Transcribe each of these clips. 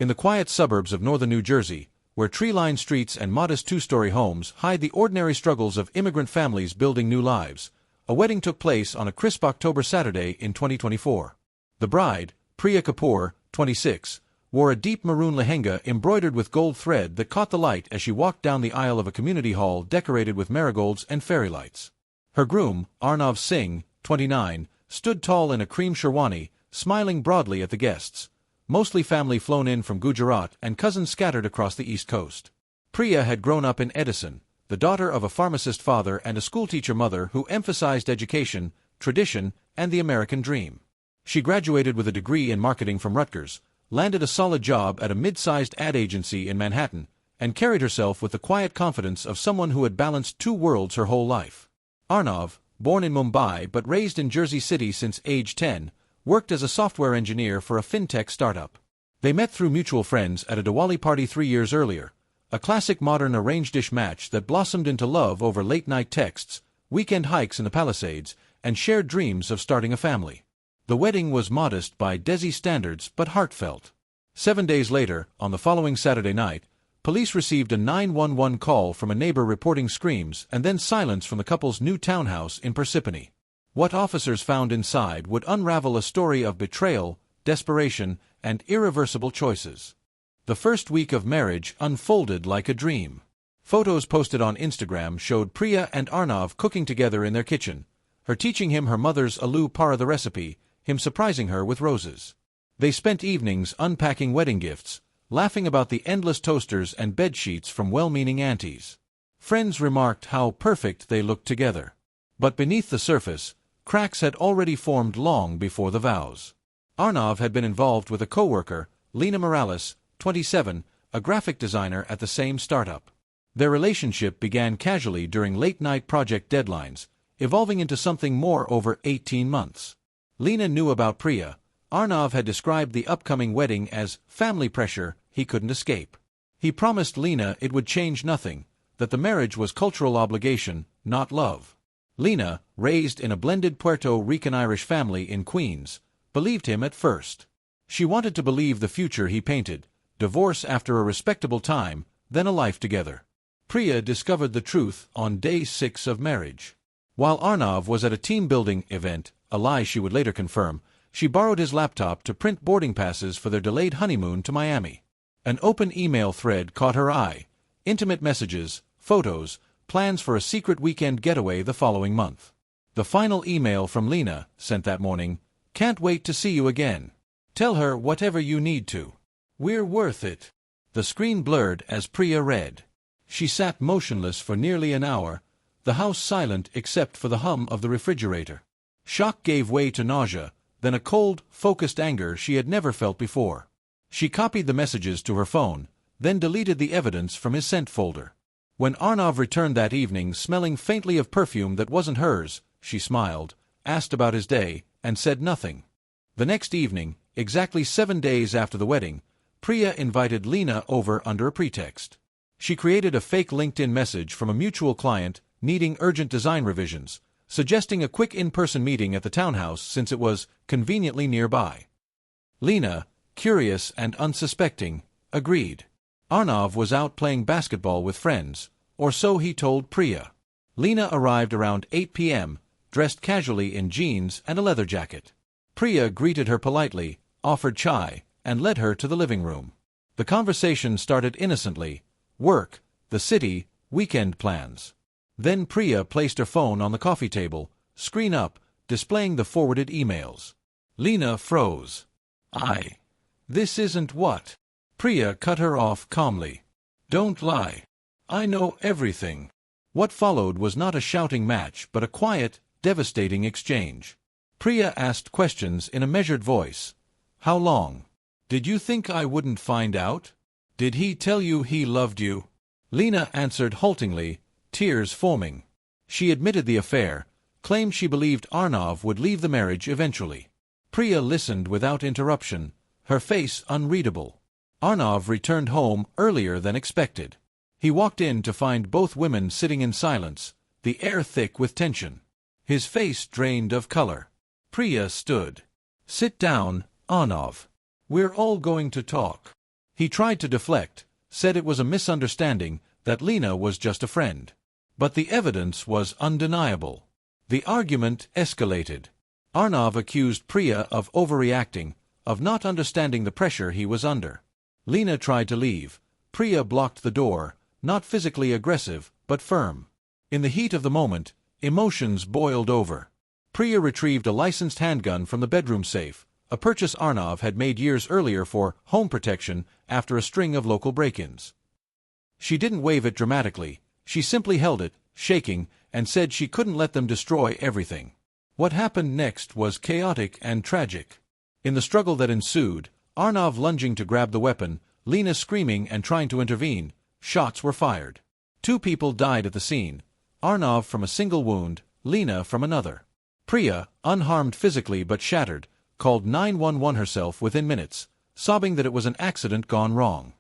In the quiet suburbs of northern New Jersey, where tree-lined streets and modest two-story homes hide the ordinary struggles of immigrant families building new lives, a wedding took place on a crisp October Saturday in 2024. The bride, Priya Kapoor, 26, wore a deep maroon lehenga embroidered with gold thread that caught the light as she walked down the aisle of a community hall decorated with marigolds and fairy lights. Her groom, Arnav Singh, 29, stood tall in a cream sherwani, smiling broadly at the guests, mostly family flown in from Gujarat and cousins scattered across the East Coast. Priya had grown up in Edison, the daughter of a pharmacist father and a schoolteacher mother who emphasized education, tradition, and the American dream. She graduated with a degree in marketing from Rutgers, landed a solid job at a mid-sized ad agency in Manhattan, and carried herself with the quiet confidence of someone who had balanced two worlds her whole life. Arnav, born in Mumbai but raised in Jersey City since age 10, worked as a software engineer for a fintech startup. They met through mutual friends at a Diwali party 3 years earlier, a classic modern arranged-ish match that blossomed into love over late-night texts, weekend hikes in the Palisades, and shared dreams of starting a family. The wedding was modest by Desi standards but heartfelt. 7 days later, on the following Saturday night, police received a 911 call from a neighbor reporting screams and then silence from the couple's new townhouse in Parsippany. What officers found inside would unravel a story of betrayal, desperation, and irreversible choices. The first week of marriage unfolded like a dream. Photos posted on Instagram showed Priya and Arnav cooking together in their kitchen, her teaching him her mother's aloo para recipe, him surprising her with roses. They spent evenings unpacking wedding gifts, laughing about the endless toasters and bed sheets from well-meaning aunties. Friends remarked how perfect they looked together. But beneath the surface, cracks had already formed long before the vows. Arnav had been involved with a co-worker, Lena Morales, 27, a graphic designer at the same startup. Their relationship began casually during late-night project deadlines, evolving into something more over 18 months. Lena knew about Priya. Arnav had described the upcoming wedding as family pressure he couldn't escape. He promised Lena it would change nothing, that the marriage was cultural obligation, not love. Lena, raised in a blended Puerto Rican-Irish family in Queens, believed him at first. She wanted to believe the future he painted, divorce after a respectable time, then a life together. Priya discovered the truth on day 6 of marriage. While Arnav was at a team-building event, a lie she would later confirm, she borrowed his laptop to print boarding passes for their delayed honeymoon to Miami. An open email thread caught her eye, intimate messages, photos, plans for a secret weekend getaway the following month. The final email from Lena, sent that morning, "Can't wait to see you again. Tell her whatever you need to. We're worth it." The screen blurred as Priya read. She sat motionless for nearly an hour, the house silent except for the hum of the refrigerator. Shock gave way to nausea, then a cold, focused anger she had never felt before. She copied the messages to her phone, then deleted the evidence from his sent folder. When Arnav returned that evening smelling faintly of perfume that wasn't hers, she smiled, asked about his day, and said nothing. The next evening, exactly 7 days after the wedding, Priya invited Lena over under a pretext. She created a fake LinkedIn message from a mutual client needing urgent design revisions, suggesting a quick in-person meeting at the townhouse since it was conveniently nearby. Lena, curious and unsuspecting, agreed. Arnav was out playing basketball with friends, or so he told Priya. Lena arrived around 8 p.m., dressed casually in jeans and a leather jacket. Priya greeted her politely, offered chai, and led her to the living room. The conversation started innocently: work, the city, weekend plans. Then Priya placed her phone on the coffee table, screen up, displaying the forwarded emails. Lena froze. This isn't what? Priya cut her off calmly. Don't lie. I know everything. What followed was not a shouting match but a quiet, devastating exchange. Priya asked questions in a measured voice. How long? Did you think I wouldn't find out? Did he tell you he loved you? Lena answered haltingly, tears foaming. She admitted the affair, claimed she believed Arnav would leave the marriage eventually. Priya listened without interruption, her face unreadable. Arnav returned home earlier than expected. He walked in to find both women sitting in silence, the air thick with tension. His face drained of color. Priya stood. Sit down, Arnav. We're all going to talk. He tried to deflect, said it was a misunderstanding, that Lena was just a friend. But the evidence was undeniable. The argument escalated. Arnav accused Priya of overreacting, of not understanding the pressure he was under. Lena tried to leave. Priya blocked the door, not physically aggressive, but firm. In the heat of the moment, emotions boiled over. Priya retrieved a licensed handgun from the bedroom safe, a purchase Arnav had made years earlier for home protection after a string of local break-ins. She didn't wave it dramatically, she simply held it, shaking, and said she couldn't let them destroy everything. What happened next was chaotic and tragic. In the struggle that ensued, Arnav lunging to grab the weapon, Lena screaming and trying to intervene, shots were fired. 2 people died at the scene, Arnav from a single wound, Lena from another. Priya, unharmed physically but shattered, called 911 herself within minutes, sobbing that it was an accident gone wrong.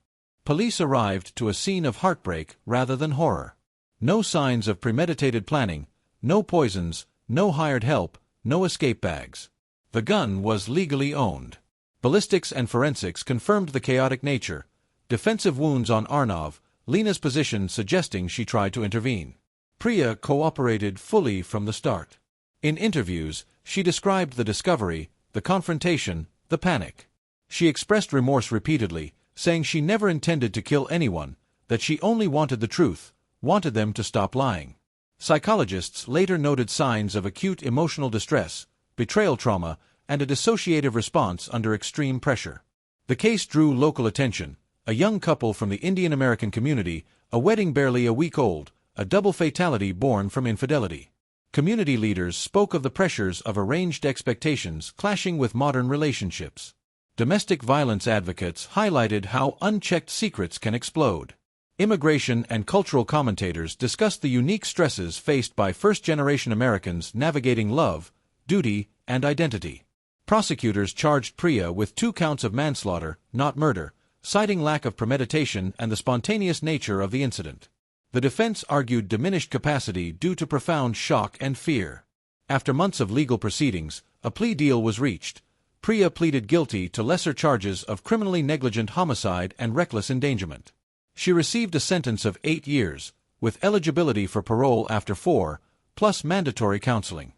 Police arrived to a scene of heartbreak rather than horror. No signs of premeditated planning, no poisons, no hired help, no escape bags. The gun was legally owned. Ballistics and forensics confirmed the chaotic nature. Defensive wounds on Arnav, Lena's position suggesting she tried to intervene. Priya cooperated fully from the start. In interviews, she described the discovery, the confrontation, the panic. She expressed remorse repeatedly, saying she never intended to kill anyone, that she only wanted the truth, wanted them to stop lying. Psychologists later noted signs of acute emotional distress, betrayal trauma, and a dissociative response under extreme pressure. The case drew local attention. A young couple from the Indian American community, a wedding barely a week old, a double fatality born from infidelity. Community leaders spoke of the pressures of arranged expectations clashing with modern relationships. Domestic violence advocates highlighted how unchecked secrets can explode. Immigration and cultural commentators discussed the unique stresses faced by first-generation Americans navigating love, duty, and identity. Prosecutors charged Priya with 2 counts of manslaughter, not murder, citing lack of premeditation and the spontaneous nature of the incident. The defense argued diminished capacity due to profound shock and fear. After months of legal proceedings, a plea deal was reached. Priya pleaded guilty to lesser charges of criminally negligent homicide and reckless endangerment. She received a sentence of 8 years, with eligibility for parole after 4, plus mandatory counseling.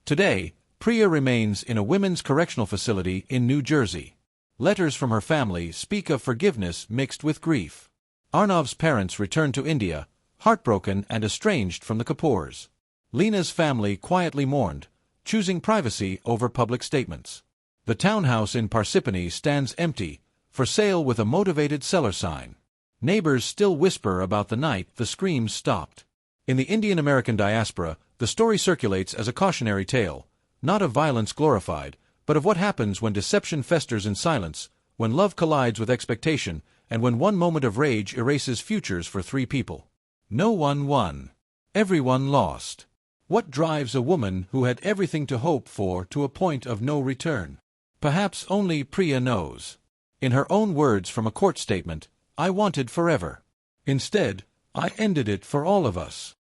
Today, Priya remains in a women's correctional facility in New Jersey. Letters from her family speak of forgiveness mixed with grief. Arnav's parents returned to India, heartbroken and estranged from the Kapoors. Lena's family quietly mourned, choosing privacy over public statements. The townhouse in Parsippany stands empty, for sale with a motivated seller sign. Neighbors still whisper about the night the screams stopped. In the Indian American diaspora, the story circulates as a cautionary tale, not of violence glorified, but of what happens when deception festers in silence, when love collides with expectation, and when one moment of rage erases futures for 3 people. No one won. Everyone lost. What drives a woman who had everything to hope for to a point of no return? Perhaps only Priya knows. In her own words from a court statement, "I wanted forever. Instead, I ended it for all of us."